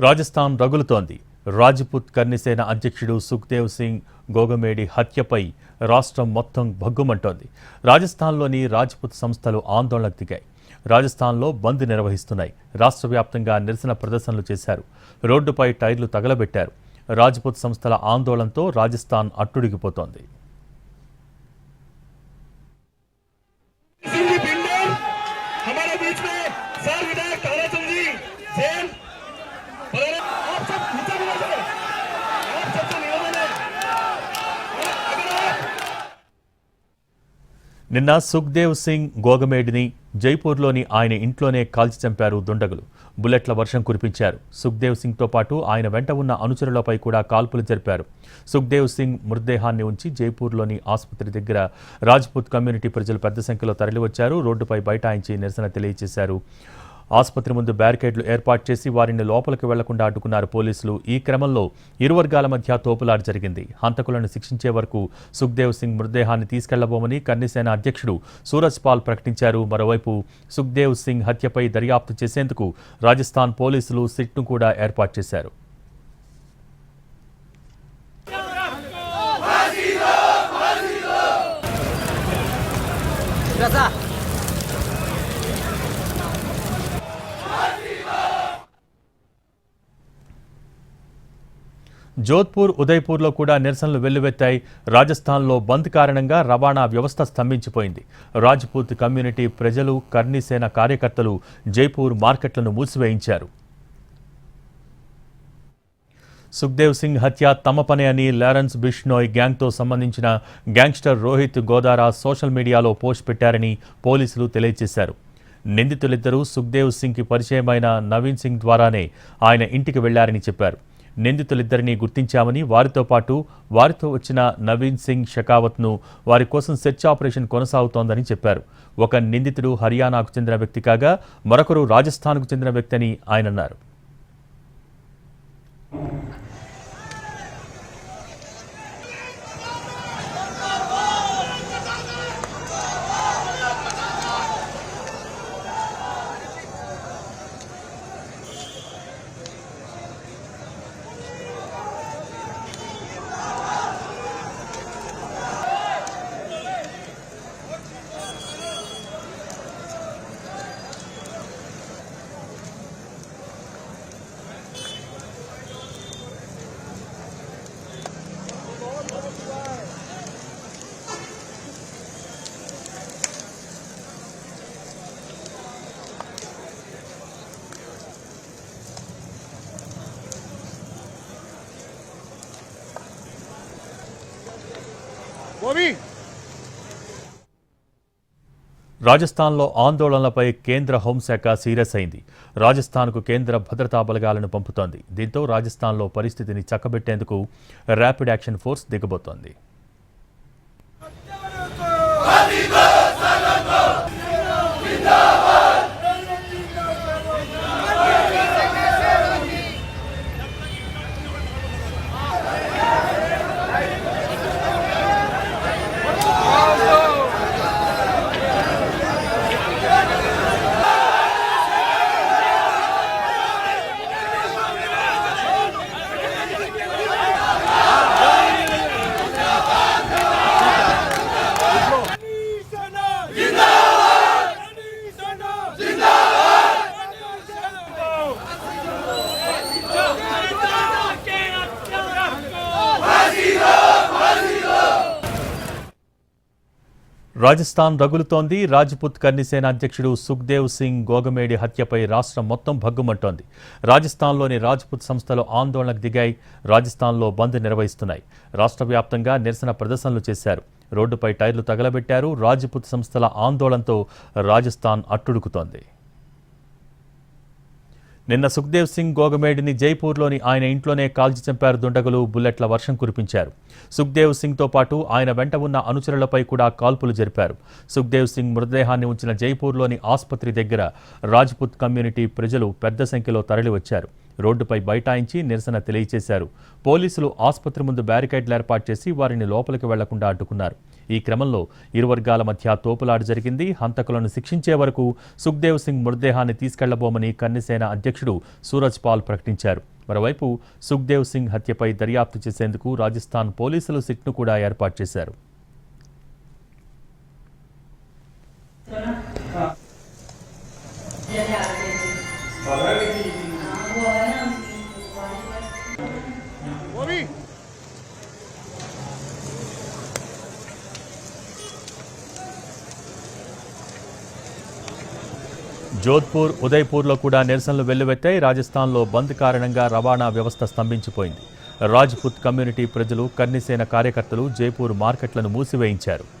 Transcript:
రాజస్థాన్ రగులుతోంది. రాజ్పుత్ కర్ణిసేన అధ్యక్షుడు సుఖ్దేవ్ సింగ్ గోగమేడి హత్యపై రాష్ట్రం మొత్తం భగ్గుమంటోంది. రాజస్థాన్లోని రాజ్పుత్ సంస్థలు ఆందోళనకు దిగాయి. రాజస్థాన్లో బంద్ నిర్వహిస్తున్నాయి. రాష్ట్ర వ్యాప్తంగా నిరసన ప్రదర్శనలు చేశారు. రోడ్డుపై టైర్లు తగలబెట్టారు. రాజ్పుత్ సంస్థల ఆందోళనతో రాజస్థాన్ అట్టుడిగిపోతోంది. నిన్న సుఖ్దేవ్ సింగ్ గోగమేడిని జైపూర్లోని ఆయన ఇంట్లోనే కాల్చి చంపారు దుండగులు. బుల్లెట్ల వర్షం కురిపించారు. సుఖ్దేవ్ సింగ్తో పాటు ఆయన వెంట ఉన్న అనుచరులపై కూడా కాల్పులు జరిపారు. సుఖ్దేవ్ సింగ్ మృతదేహాన్ని ఉంచి జైపూర్లోని ఆసుపత్రి దగ్గర రాజ్పుత్ కమ్యూనిటీ ప్రజలు పెద్ద సంఖ్యలో తరలివచ్చారు. రోడ్డుపై బైఠాయించి నిరసన తెలియజేశారు. ఆసుపత్రి ముందు బ్యారికేడ్లు ఏర్పాటు చేసి వారిని లోపలికి వెళ్లకుండా అడ్డుకున్నారు పోలీసులు. ఈ క్రమంలో ఇరు వర్గాల మధ్య తోపులాట జరిగింది. హంతకులను శిక్షించే వరకు సుఖ్దేవ్ సింగ్ మృతదేహాన్ని తీసుకెళ్లబోమని కర్ణిసేన అధ్యక్షుడు సూరజ్ పాల్ ప్రకటించారు. మరోవైపు సుఖ్దేవ్ సింగ్ హత్యపై దర్యాప్తు చేసేందుకు రాజస్థాన్ పోలీసులు సిట్ను కూడా ఏర్పాటు చేశారు. జోధ్పూర్, ఉదయ్పూర్లో కూడా నిరసనలు వెల్లువెత్తాయి. రాజస్థాన్లో బంద్ కారణంగా రవాణా వ్యవస్థ స్తంభించిపోయింది. రాజ్పుత్ కమ్యూనిటీ ప్రజలు, కర్ణిసేన కార్యకర్తలు జైపూర్ మార్కెట్లను మూసివేయించారు. సుఖ్దేవ్ సింగ్ హత్య తమ పనే అని లారెన్స్ బిష్నోయ్ గ్యాంగ్తో సంబంధించిన గ్యాంగ్స్టర్ రోహిత్ గోదారా సోషల్ మీడియాలో పోస్ట్ పెట్టారని పోలీసులు తెలియజేశారు. నిందితులిద్దరూ సుఖ్దేవ్ సింగ్కి పరిచయమైన నవీన్ సింగ్ ద్వారానే ఆయన ఇంటికి వెళ్లారని చెప్పారు. నిందితులిద్దరినీ గుర్తించామని, వారితో వచ్చిన నవీన్ సింగ్ షెకావత్ను వారి కోసం సెర్చ్ ఆపరేషన్ కొనసాగుతోందని చెప్పారు. ఒక నిందితుడు హర్యానాకు చెందిన వ్యక్తి కాగా మరొకరు రాజస్థాన్కు చెందిన వ్యక్తి అని ఆయన అన్నారు. రాజస్థాన్లో ఆందోళనలపై కేంద్ర హోంశాఖ సీరియస్ అయింది. రాజస్థాన్కు కేంద్ర భద్రతా బలగాలను పంపుతోంది. దీంతో రాజస్థాన్లో పరిస్థితిని చక్కబెట్టేందుకు ర్యాపిడ్ యాక్షన్ ఫోర్స్ దిగబోతోంది. రాజస్థాన్ రగులుతోంది. రాజ్పుత్ కర్ణిసేన అధ్యక్షుడు సుఖ్దేవ్ సింగ్ గోగమేడి హత్యపై రాష్ట్రం మొత్తం భగ్గుమంటోంది. రాజస్థాన్లోని రాజ్పుత్ సంస్థలు ఆందోళనకు దిగాయి. రాజస్థాన్లో బంద్ నిర్వహిస్తున్నాయి. రాష్ట్ర వ్యాప్తంగా నిరసన ప్రదర్శనలు చేశారు. రోడ్డుపై టైర్లు తగలబెట్టారు. రాజ్పుత్ సంస్థల ఆందోళనతో రాజస్థాన్ అట్టుడుకుతోంది. నిన్న సుఖ్దేవ్ సింగ్ గోగమేడిని జైపూర్లోని ఆయన ఇంట్లోనే కాల్చి చంపారు దుండగులు. బుల్లెట్ల వర్షం కురిపించారు. సుఖ్దేవ్ సింగ్తో పాటు ఆయన వెంట ఉన్న అనుచరులపై కూడా కాల్పులు జరిపారు. సుఖ్దేవ్ సింగ్ మృతదేహాన్ని ఉంచిన జైపూర్లోని ఆసుపత్రి దగ్గర రాజ్పుత్ కమ్యూనిటీ ప్రజలు పెద్ద సంఖ్యలో తరలివచ్చారు. రోడ్డుపై బైఠాయించి నిరసన తెలియజేశారు. పోలీసులు ఆసుపత్రి ముందు బ్యారికేడ్లు ఏర్పాటు చేసి వారిని లోపలికి వెళ్లకుండా అడ్డుకున్నారు. ఈ క్రమంలో ఇరు వర్గాల మధ్య తోపులాట జరిగింది. హంతకులను శిక్షించే వరకు సుఖ్దేవ్ సింగ్ మృతదేహాన్ని తీసుకెళ్లబోమని కన్నెసేన అధ్యక్షుడు సూరజ్ పాల్ ప్రకటించారు. మరోవైపు సుఖ్దేవ్ సింగ్ హత్యపై దర్యాప్తు చేసేందుకు రాజస్థాన్ పోలీసులు సిట్ను కూడా ఏర్పాటు చేశారు. జోధ్పూర్, ఉదయ్పూర్లో కూడా నిరసనలు వెల్లువెత్తాయి. రాజస్థాన్లో బంద్ కారణంగా రవాణా వ్యవస్థ స్తంభించిపోయింది. రాజ్పుత్ కమ్యూనిటీ ప్రజలు, కన్నెసేన కార్యకర్తలు జైపూర్ మార్కెట్లను మూసివేయించారు.